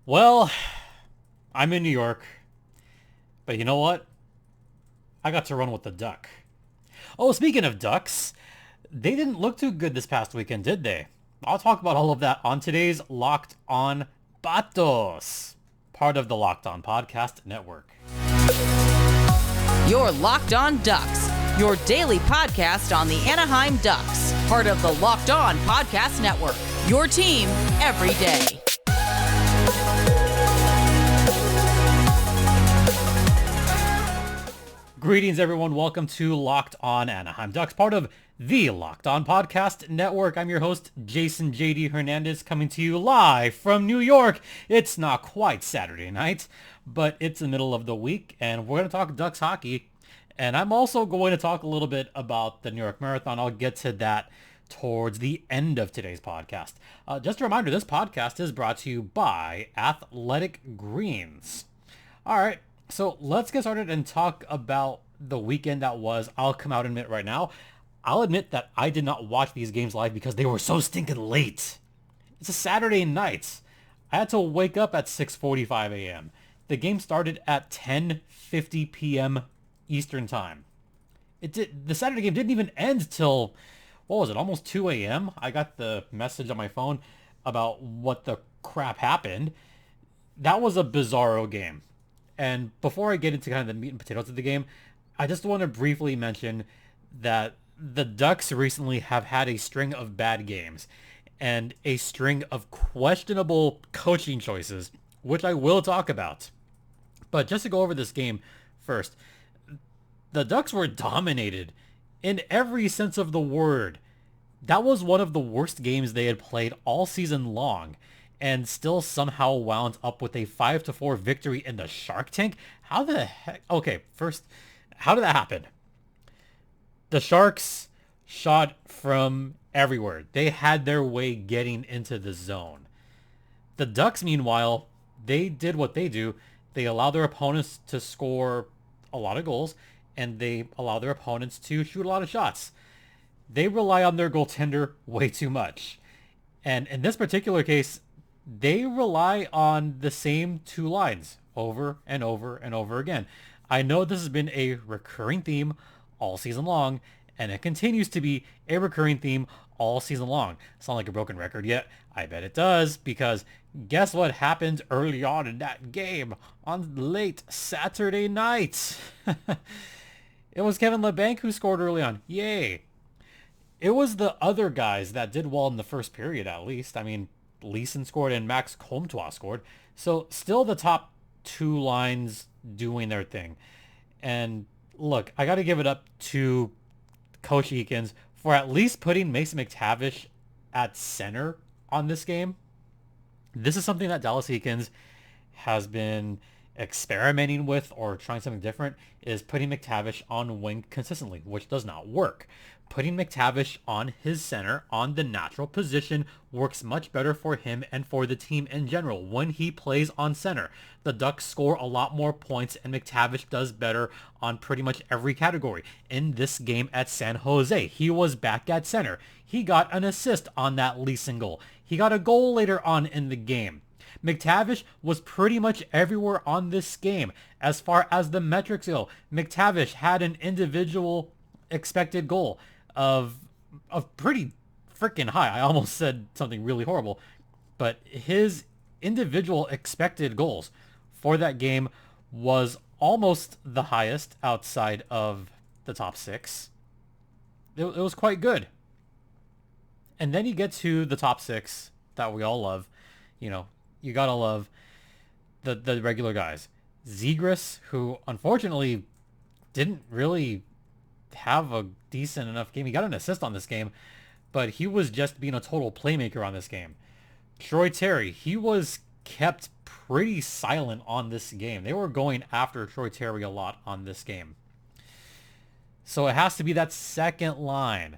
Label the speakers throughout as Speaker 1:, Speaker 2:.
Speaker 1: Well, I'm in New York, but you know what? I got to run with the duck. Oh, speaking of ducks, they didn't look too good this past weekend, did they? I'll talk about all of that on today's Locked On Patos, part of the Locked On Podcast Network.
Speaker 2: Your Locked On Ducks, your daily podcast on the Anaheim Ducks, part of the Locked On Podcast Network, your team every day.
Speaker 1: Greetings, everyone. Welcome to Locked On Anaheim Ducks, part of the Locked On Podcast Network. I'm your host, Jason J.D. Hernandez, coming to you live from New York. It's not quite Saturday night, but it's the middle of the week, and we're going to talk Ducks hockey. And I'm also going to talk a little bit about the New York Marathon. I'll get to that towards the end of today's podcast. Just a reminder, this podcast is brought to you by Athletic Greens. All right. So let's get started and talk about the weekend that was. I'll come out and admit right now, I'll admit that I did not watch these games live because they were so stinking late. It's a Saturday night. I had to wake up at 6:45 a.m. The game started at 10:50 p.m. Eastern time. The Saturday game didn't even end till, what was it, almost 2 a.m.? I got the message on my phone about what the crap happened. That was a bizarro game. And before I get into kind of the meat and potatoes of the game, I just want to briefly mention that the Ducks recently have had a string of bad games and a string of questionable coaching choices, which I will talk about. But just to go over this game first, the Ducks were dominated in every sense of the word. That was one of the worst games they had played all season long, and still somehow wound up with a 5-4 victory in the Shark Tank. How the heck? Okay, first, how did that happen? The Sharks shot from everywhere. They had their way getting into the zone. The Ducks, meanwhile, they did what they do. They allow their opponents to score a lot of goals, and they allow their opponents to shoot a lot of shots. They rely on their goaltender way too much. And in this particular case, they rely on the same two lines over and over and over again. I know this has been a recurring theme all season long, and it continues to be a recurring theme all season long. Sound like a broken record yet? I bet it does, because guess what happened early on in that game on late Saturday night? It was Kevin Labanc who scored early on. Yay. It was the other guys that did well in the first period, at least. I mean, Leeson scored and Max Comtois scored. So still the top two lines doing their thing. And look, I got to give it up to Coach Eakins for at least putting Mason McTavish at center on this game. This is something that Dallas Eakins has been experimenting with, or trying something different, is putting McTavish on wing consistently, which does not work. Putting McTavish on his center, on the natural position, works much better for him and for the team in general. When he plays on center, the Ducks score a lot more points, and McTavish does better on pretty much every category. In this game at San Jose, he was back at center. He got an assist on that Leeson goal. He got a goal later on in the game. McTavish was pretty much everywhere on this game. As far as the metrics go, McTavish had an individual expected goal of pretty freaking high. I almost said something really horrible, but his individual expected goals for that game was almost the highest outside of the top six. It was quite good. And then you get to the top six that we all love. You know, you gotta love the regular guys. Zegras, who unfortunately didn't really have a decent enough game. He got an assist on this game, but he was just being a total playmaker on this game. Troy Terry, he was kept pretty silent on this game. They were going after Troy Terry a lot on this game. So it has to be that second line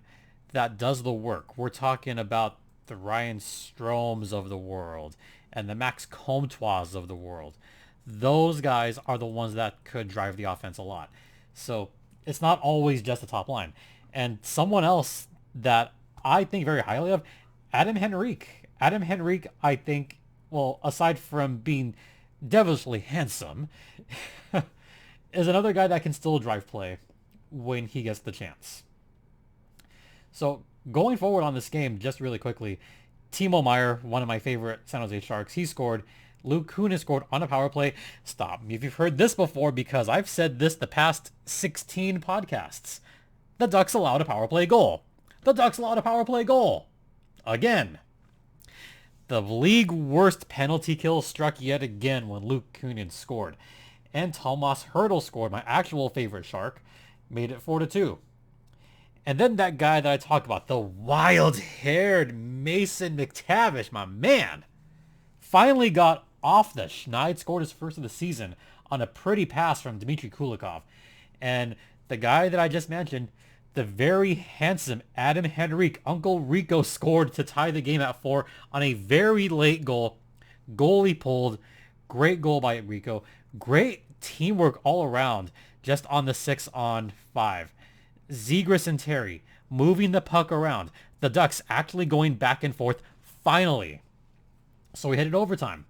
Speaker 1: that does the work. We're talking about the Ryan Stromes of the world and the Max Comtois of the world. Those guys are the ones that could drive the offense a lot. So it's not always just the top line. And someone else that I think very highly of, Adam Henrique. Adam Henrique, I think, well, aside from being devilishly handsome, is another guy that can still drive play when he gets the chance. So going forward on this game, just really quickly, Timo Meier, one of my favorite San Jose Sharks, he scored. Luke Kuhn has scored on a power play. Stop me if you've heard this before, because I've said this the past 16 podcasts. The Ducks allowed a power play goal. The Ducks allowed a power play goal. Again. The league worst penalty kill struck yet again when Luke Kunin scored. And Tomas Hertl scored, my actual favorite Shark, made it 4-2. And then that guy that I talked about, the wild-haired Mason McTavish, my man, finally got off the schneid, scored his first of the season on a pretty pass from Dmitry Kulikov. And the guy that I just mentioned, the very handsome Adam Henrique, Uncle Rico, scored to tie the game at 4 on a very late goal. Goalie pulled. Great goal by Rico. Great teamwork all around just on the 6-on-5. Zegras and Terry moving the puck around. The Ducks actually going back and forth finally. So we headed overtime.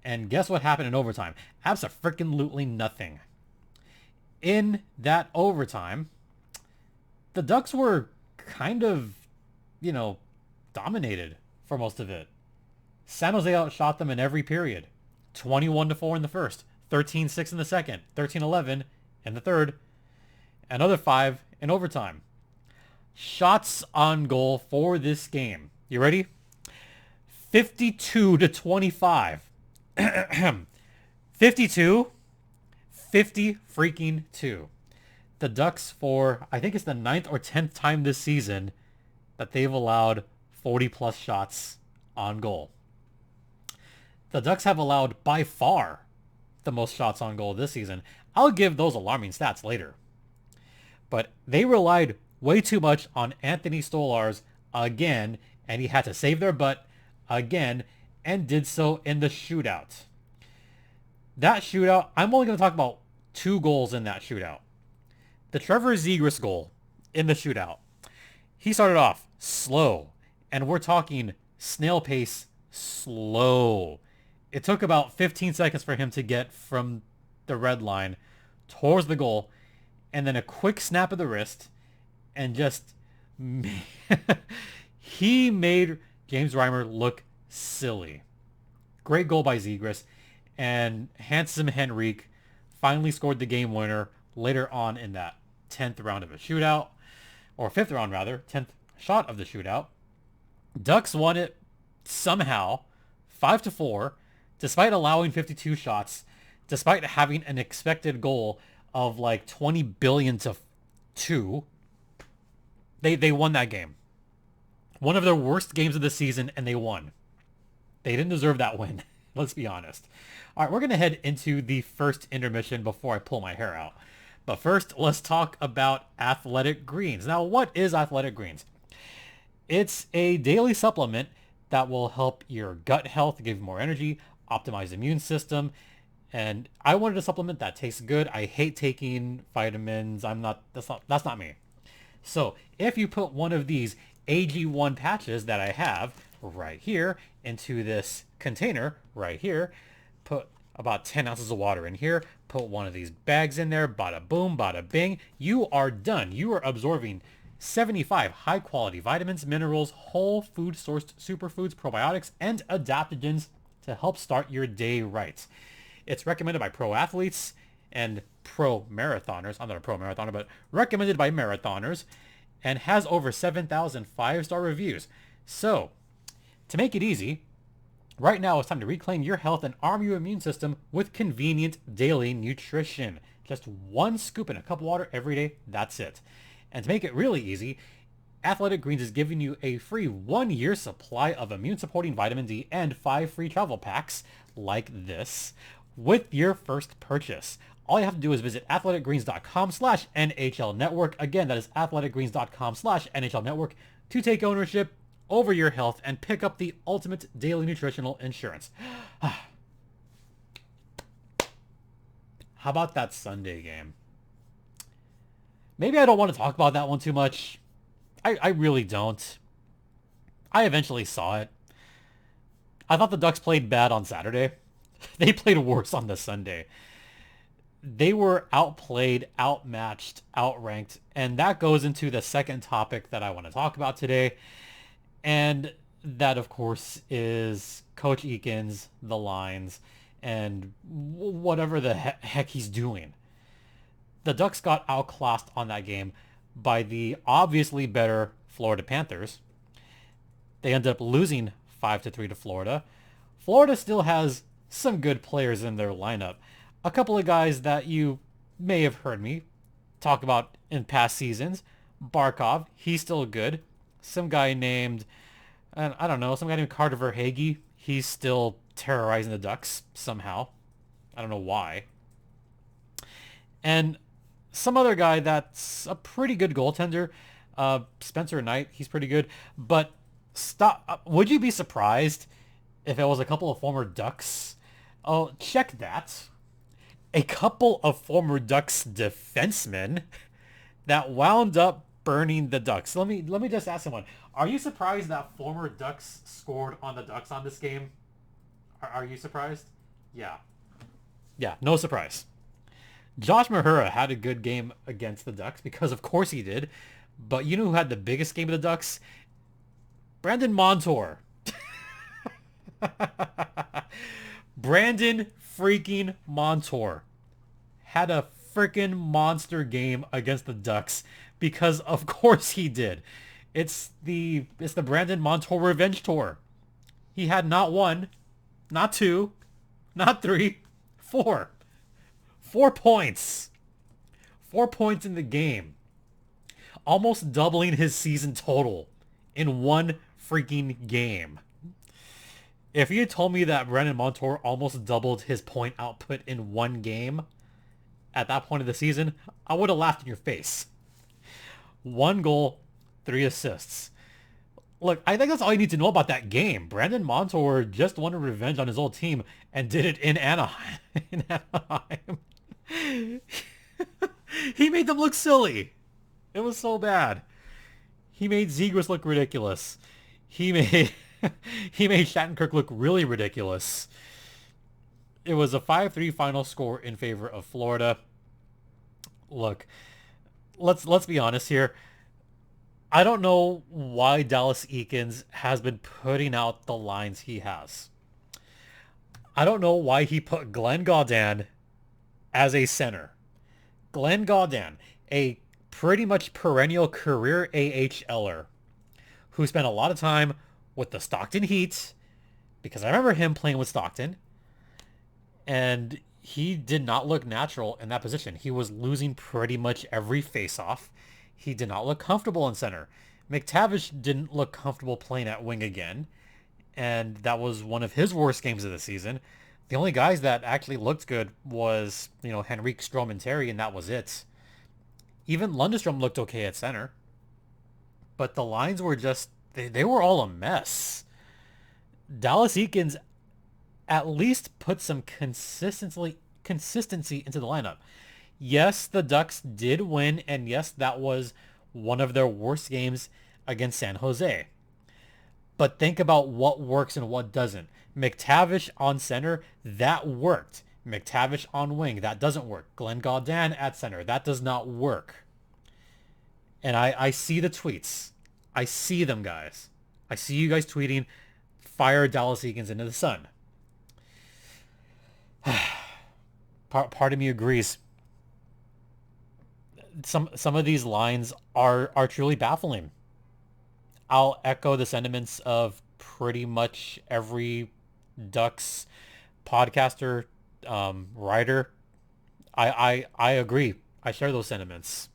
Speaker 1: And guess what happened in overtime? Abso-freaking-lutely nothing. In that overtime, the Ducks were kind of, dominated for most of it. San Jose outshot them in every period. 21-4 in the first, 13-6 in the second, 13-11 in the third, another 5 in overtime. Shots on goal for this game. You ready? 52-25. 52, 50 freaking 2. The Ducks, for I think it's the 9th or 10th time this season that they've allowed 40 plus shots on goal. The Ducks have allowed by far the most shots on goal this season. I'll give those alarming stats later. But they relied way too much on Anthony Stolarz again, and he had to save their butt again, and did so in the shootout. That shootout, I'm only going to talk about 2 goals in that shootout. The Trevor Zegras goal in the shootout. He started off slow, and we're talking snail pace slow. It took about 15 seconds for him to get from the red line towards the goal, and then a quick snap of the wrist, and just he made James Reimer look silly. Great goal by Zegras, and handsome Henrique finally scored the game winner later on in that 10th round of a shootout, or 5th round rather, 10th shot of the shootout. Ducks won it somehow, 5-4, despite allowing 52 shots, despite having an expected goal of like 20 billion to 2. They won that game. One of their worst games of the season, and they won. They didn't deserve that win. Let's be honest. All right, we're going to head into the first intermission before I pull my hair out. But first, let's talk about Athletic Greens. Now, what is Athletic Greens? It's a daily supplement that will help your gut health, give you more energy, optimize the immune system. And I wanted a supplement that tastes good. I hate taking vitamins. That's not me. So if you put one of these AG1 patches that I have right here into this container right here, put about 10 ounces of water in here, put one of these bags in there, bada boom, bada bing, you are done. You are absorbing 75 high quality vitamins, minerals, whole food sourced superfoods, probiotics, and adaptogens to help start your day right. It's recommended by pro athletes and pro marathoners. I'm not a pro marathoner, but recommended by marathoners, and has over 7,000 5-star reviews. So, to make it easy, right now it's time to reclaim your health and arm your immune system with convenient daily nutrition. Just 1 scoop in a cup of water every day, that's it. And to make it really easy, Athletic Greens is giving you a free 1-year supply of immune-supporting vitamin D and 5 free travel packs like this with your first purchase. All you have to do is visit athleticgreens.com/NHL Network. Again, that is athleticgreens.com/NHL Network to take ownership over your health and pick up the ultimate daily nutritional insurance. How about that Sunday game? Maybe I don't want to talk about that one too much. I really don't. I eventually saw it. I thought the Ducks played bad on Saturday. They played worse on the Sunday. They were outplayed, outmatched, outranked, and that goes into the second topic that I want to talk about today. And that, of course, is Coach Eakins, the lines, and whatever the heck he's doing. The Ducks got outclassed on that game by the obviously better Florida Panthers. They ended up losing 5-3 to Florida. Florida still has some good players in their lineup. A couple of guys that you may have heard me talk about in past seasons. Barkov, he's still good. Some guy named, I don't know, some guy named Carter Verhaeghe, he's still terrorizing the Ducks somehow. I don't know why. And some other guy that's a pretty good goaltender, Spencer Knight, he's pretty good. But would you be surprised if it was a couple of former Ducks? Oh, check that. A couple of former Ducks defensemen that wound up burning the Ducks. Let me just ask someone. Are you surprised that former Ducks scored on the Ducks on this game? Are you surprised? Yeah. Yeah, no surprise. Josh Mahura had a good game against the Ducks because of course he did. But you know who had the biggest game of the Ducks? Brandon Montour. Brandon freaking Montour had a freaking monster game against the Ducks because of course he did. It's the Brandon Montour revenge tour. He had not one, not two, not three, four. 4 points. 4 points in the game. Almost doubling his season total in one freaking game. If you had told me that Brandon Montour almost doubled his point output in one game at that point of the season, I would have laughed in your face. 1 goal, 3 assists. Look, I think that's all you need to know about that game. Brandon Montour just wanted revenge on his old team and did it in Anaheim. He made them look silly. It was so bad. He made Zegras look ridiculous. He made Shattenkirk look really ridiculous. It was a 5-3 final score in favor of Florida. Look, let's be honest here. I don't know why Dallas Eakins has been putting out the lines he has. I don't know why he put Glenn Gaudin as a center. Glenn Gaudin, a pretty much perennial career AHLer who spent a lot of time with the Stockton Heat, because I remember him playing with Stockton, and he did not look natural in that position. He was losing pretty much every face-off. He did not look comfortable in center. McTavish didn't look comfortable playing at wing again, and that was one of his worst games of the season. The only guys that actually looked good was, Henrique, Strome, and Terry, and that was it. Even Lundestrom looked okay at center. But the lines were just, they were all a mess. Dallas Eakins at least put some consistency into the lineup. Yes, the Ducks did win, and yes, that was one of their worst games against San Jose. But think about what works and what doesn't. McTavish on center, that worked. McTavish on wing, that doesn't work. Glenn Gaudin at center, that does not work. And I see the tweets. I see them, guys. I see you guys tweeting, fire Dallas Eakins into the sun. Part of me agrees. Some of these lines are truly baffling. I'll echo the sentiments of pretty much every Ducks podcaster, writer. I agree. I share those sentiments.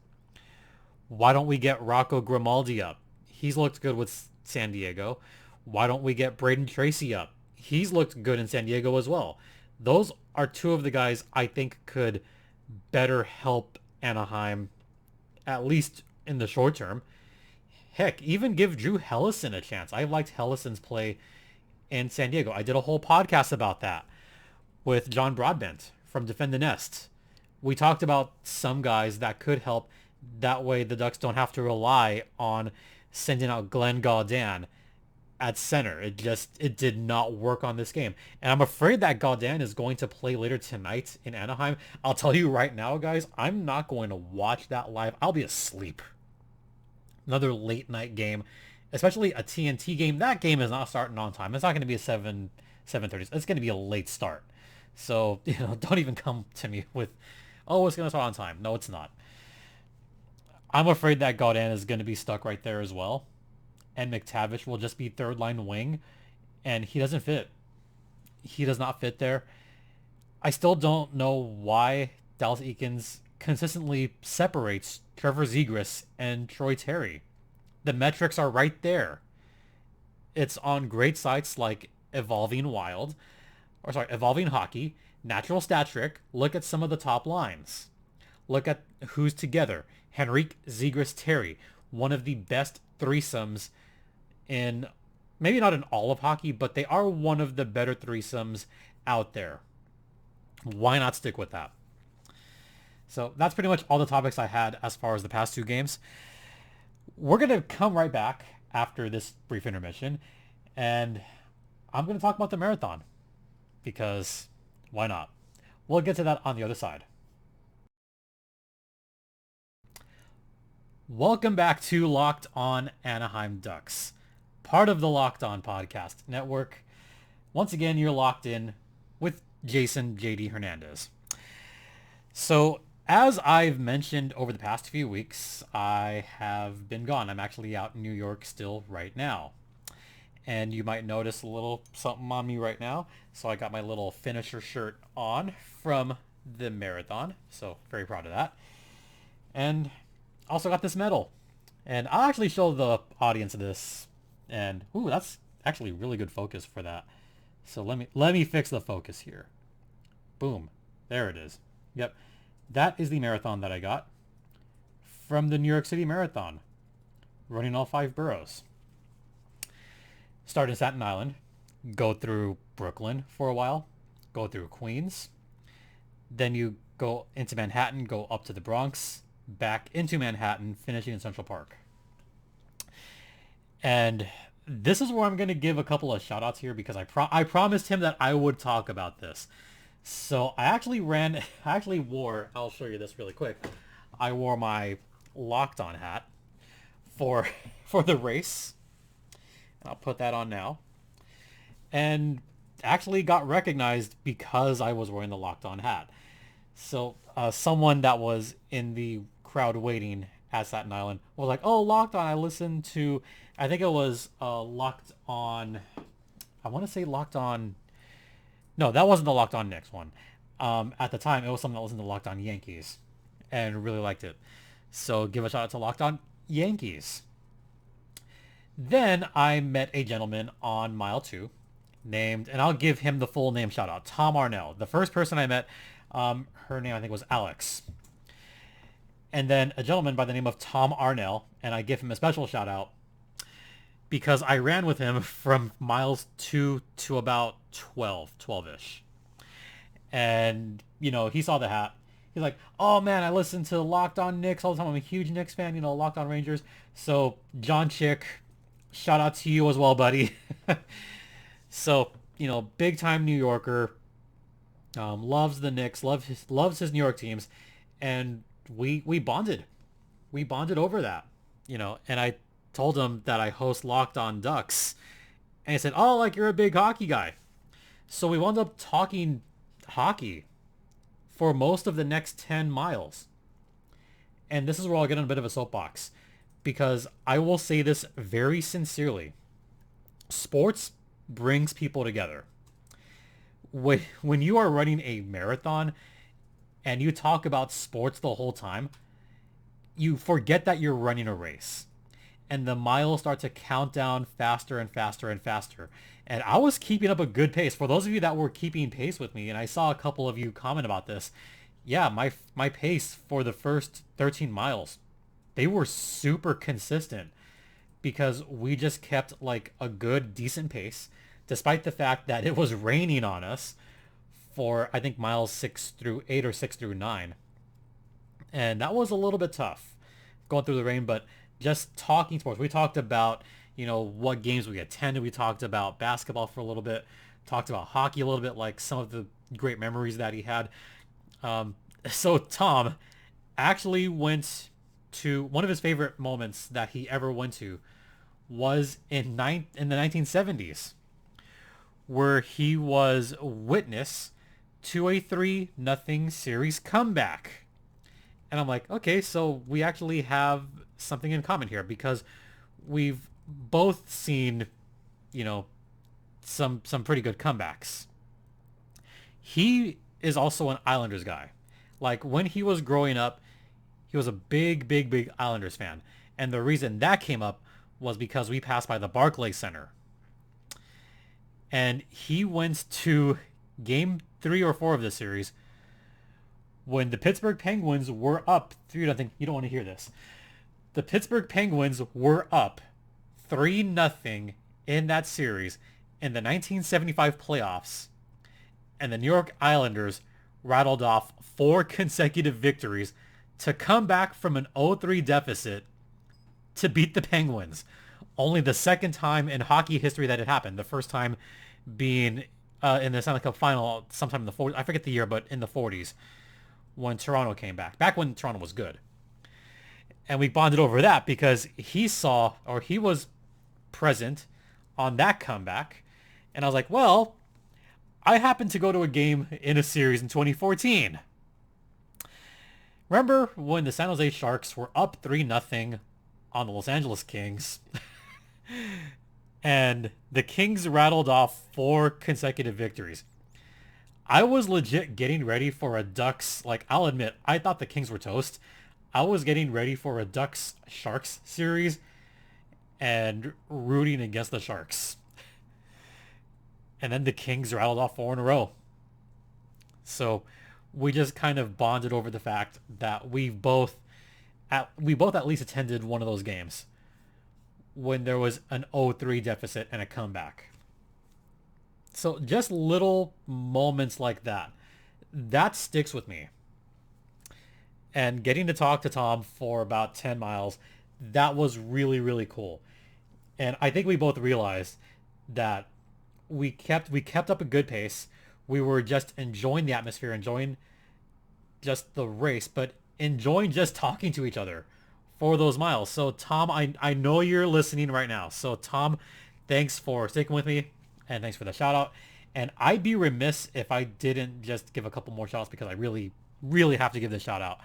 Speaker 1: Why don't we get Rocco Grimaldi up? He's looked good with San Diego. Why don't we get Braden Tracy up? He's looked good in San Diego as well. Those are two of the guys I think could better help Anaheim, at least in the short term. Heck, even give Drew Hellison a chance. I liked Hellison's play in San Diego. I did a whole podcast about that with John Broadbent from Defend the Nest. We talked about some guys that could help. That way the Ducks don't have to rely on sending out Glenn Gaudin at center. It did not work on this game. And I'm afraid that Gaudin is going to play later tonight in Anaheim. I'll tell you right now, guys, I'm not going to watch that live. I'll be asleep. Another late night game, especially a TNT game. That game is not starting on time. It's not going to be a 7:30. It's going to be a late start. So, don't even come to me with, oh, it's going to start on time. No, it's not. I'm afraid that Gaudin is going to be stuck right there as well. And McTavish will just be third line wing. And he doesn't fit. He does not fit there. I still don't know why Dallas Eakins consistently separates Trevor Zegras and Troy Terry. The metrics are right there. It's on great sites like Evolving Hockey, Natural Stat Trick. Look at some of the top lines. Look at who's together. Henrique, Zegras, Terry. One of the best threesomes in, maybe not in all of hockey, but they are one of the better threesomes out there. Why not stick with that? So that's pretty much all the topics I had as far as the past two games. We're going to come right back after this brief intermission, and I'm going to talk about the marathon, because why not? We'll get to that on the other side. Welcome back to Locked On Anaheim Ducks, part of the Locked On Podcast Network. Once again, you're locked in with Jason JD Hernandez. So, as I've mentioned over the past few weeks, I have been gone. I'm actually out in New York still right now. And you might notice a little something on me right now. So I got my little finisher shirt on from the marathon. So very proud of that. And also got this medal. And I'll actually show the audience this. And ooh, that's actually really good focus for that. So let me fix the focus here. Boom. There it is. Yep. That is the marathon that I got from the New York City Marathon, running all 5 boroughs. Start in Staten Island, go through Brooklyn for a while, go through Queens, then you go into Manhattan, go up to the Bronx, back into Manhattan, finishing in Central Park. And this is where I'm going to give a couple of shout outs here, because I promised him that I would talk about this. So I actually wore, I'll show you this really quick. I wore my Locked On hat for the race. And I'll put that on now. And actually got recognized because I was wearing the Locked On hat. So someone that was in the crowd waiting at Staten Island was like, oh, Locked On. I listened to, I think it was Locked On, I want to say Locked On. No, that wasn't the Locked On Knicks one. At the time, it was something that was in the Locked On Yankees, and really liked it. So give a shout out to Locked On Yankees. Then I met a gentleman on mile 2 named, and I'll give him the full name shout out, Tom Arnell. The first person I met, her name I think was Alex. And then a gentleman by the name of Tom Arnell, and I give him a special shout out because I ran with him from miles 2 to about 12-ish. And, he saw the hat. He's like, oh man, I listen to Locked On Knicks all the time. I'm a huge Knicks fan, Locked On Rangers. So, John Chick, shout out to you as well, buddy. So, big time New Yorker. Loves the Knicks, loves his New York teams. And we bonded. We bonded over that, and I told him that I host Locked On Ducks, and he said, oh, like you're a big hockey guy. So we wound up talking hockey for most of the next 10 miles. And this is where I'll get on a bit of a soapbox, because I will say this very sincerely. Sports brings people together. When you are running a marathon and you talk about sports the whole time, you forget that you're running a race. And the miles start to count down faster and faster and faster. And I was keeping up a good pace. For those of you that were keeping pace with me, and I saw a couple of you comment about this, yeah, my pace for the first 13 miles, they were super consistent, because we just kept like a good, decent pace, despite the fact that it was raining on us for, I think, miles 6 through 8 or 6 through 9. And that was a little bit tough going through the rain, but just talking sports. We talked about, what games we attended. We talked about basketball for a little bit, talked about hockey a little bit, like some of the great memories that he had. So Tom actually went to one of his favorite moments that he ever went to was in the 1970s, where he was witness to a 3-0 series comeback. And I'm like, okay, so we actually have something in common here, because we've both seen, some pretty good comebacks. He is also an Islanders guy. Like, when he was growing up, he was a big, big, big Islanders fan. And the reason that came up was because we passed by the Barclays Center. And he went to game 3 or 4 of the series when the Pittsburgh Penguins were up 3-0. You don't want to hear this. The Pittsburgh Penguins were up 3-0 in that series in the 1975 playoffs. And the New York Islanders rattled off 4 consecutive victories to come back from an 0-3 deficit to beat the Penguins. Only the second time in hockey history that it happened. The first time being in the Stanley Cup final sometime in the 40s. I forget the year, but in the 40s when Toronto came back. Back when Toronto was good. And we bonded over that because he was present on that comeback. And I was like, well, I happened to go to a game in a series in 2014. Remember when the San Jose Sharks were up 3-0 on the Los Angeles Kings? And the Kings rattled off 4 consecutive victories. I was legit getting ready for a Ducks, I'll admit, I thought the Kings were toast. I was getting ready for a Ducks-Sharks series and rooting against the Sharks. And then the Kings rattled off 4 in a row. So we just kind of bonded over the fact that we both at least attended one of those games when there was an 0-3 deficit and a comeback. So just little moments like that sticks with me. And getting to talk to Tom for about 10 miles, that was really, really cool. And I think we both realized that we kept up a good pace. We were just enjoying the atmosphere, enjoying just the race, but enjoying just talking to each other for those miles. So Tom, I know you're listening right now. So Tom, thanks for sticking with me, and thanks for the shout out. And I'd be remiss if I didn't just give a couple more shout outs, because I really, really have to give this shout out.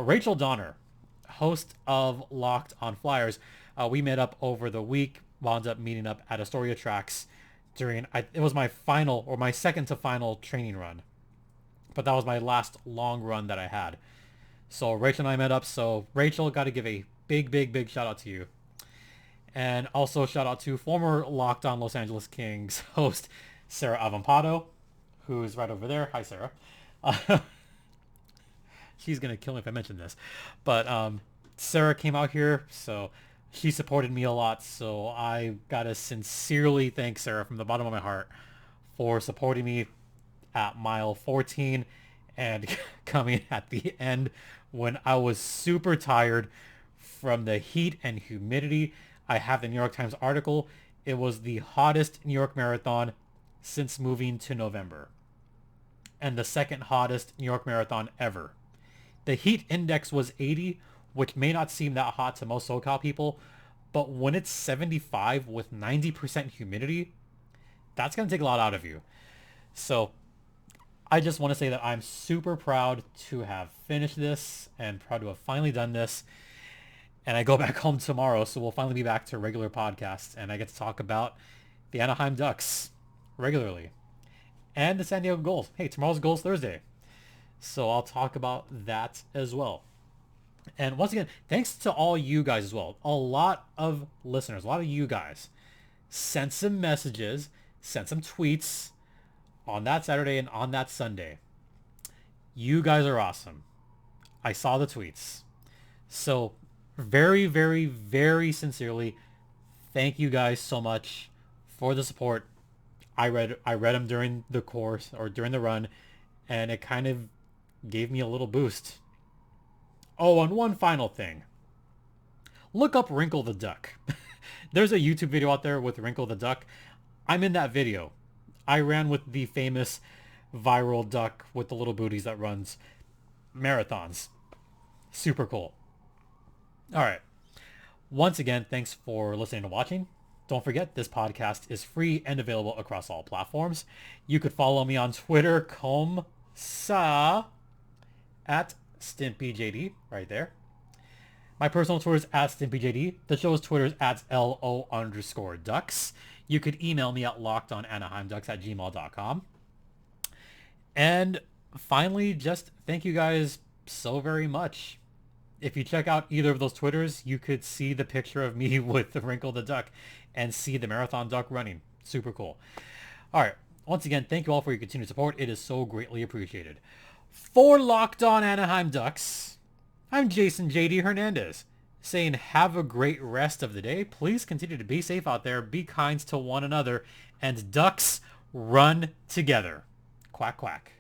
Speaker 1: Rachel Donner, host of Locked on Flyers. We met up over the week, wound up meeting up at Astoria Tracks it was my second to final training run, but that was my last long run that I had. So Rachel and I met up. So Rachel, got to give a big, big, big shout out to you. And also shout out to former Locked on Los Angeles Kings host Sarah Avampado, who's right over there. Hi, Sarah. She's going to kill me if I mention this. But Sarah came out here, so she supported me a lot. So I got to sincerely thank Sarah from the bottom of my heart for supporting me at mile 14 and coming at the end when I was super tired from the heat and humidity. I have the New York Times article. It was the hottest New York Marathon since moving to November, and the second hottest New York Marathon ever. The heat index was 80, which may not seem that hot to most SoCal people, but when it's 75 with 90% humidity, that's going to take a lot out of you. So I just want to say that I'm super proud to have finished this and proud to have finally done this. And I go back home tomorrow, so we'll finally be back to regular podcasts, and I get to talk about the Anaheim Ducks regularly. And the San Diego Gulls. Hey, tomorrow's Gulls Thursday. So I'll talk about that as well. And once again, thanks to all you guys as well. A lot of listeners, a lot of you guys sent some messages, sent some tweets on that Saturday and on that Sunday. You guys are awesome. I saw the tweets. So very, very, very sincerely, thank you guys so much for the support. I read them during the course or during the run, and it kind of gave me a little boost. Oh, and one final thing. Look up Wrinkle the Duck. There's a YouTube video out there with Wrinkle the Duck. I'm in that video. I ran with the famous viral duck with the little booties that runs marathons. Super cool. All right. Once again, thanks for listening and watching. Don't forget, this podcast is free and available across all platforms. You could follow me on Twitter, at StimpyJD, right there. My personal Twitter is at StimpyJD. The show's Twitter is at LO_Ducks. You could email me at lockedonanaheimducks@gmail.com. And finally, just thank you guys so very much. If you check out either of those Twitters, you could see the picture of me with the Wrinkle the Duck and see the marathon duck running. Super cool. All right. Once again, thank you all for your continued support. It is so greatly appreciated. For Locked On Anaheim Ducks, I'm Jason JD Hernandez, saying have a great rest of the day. Please continue to be safe out there, be kind to one another, and Ducks run together. Quack, quack.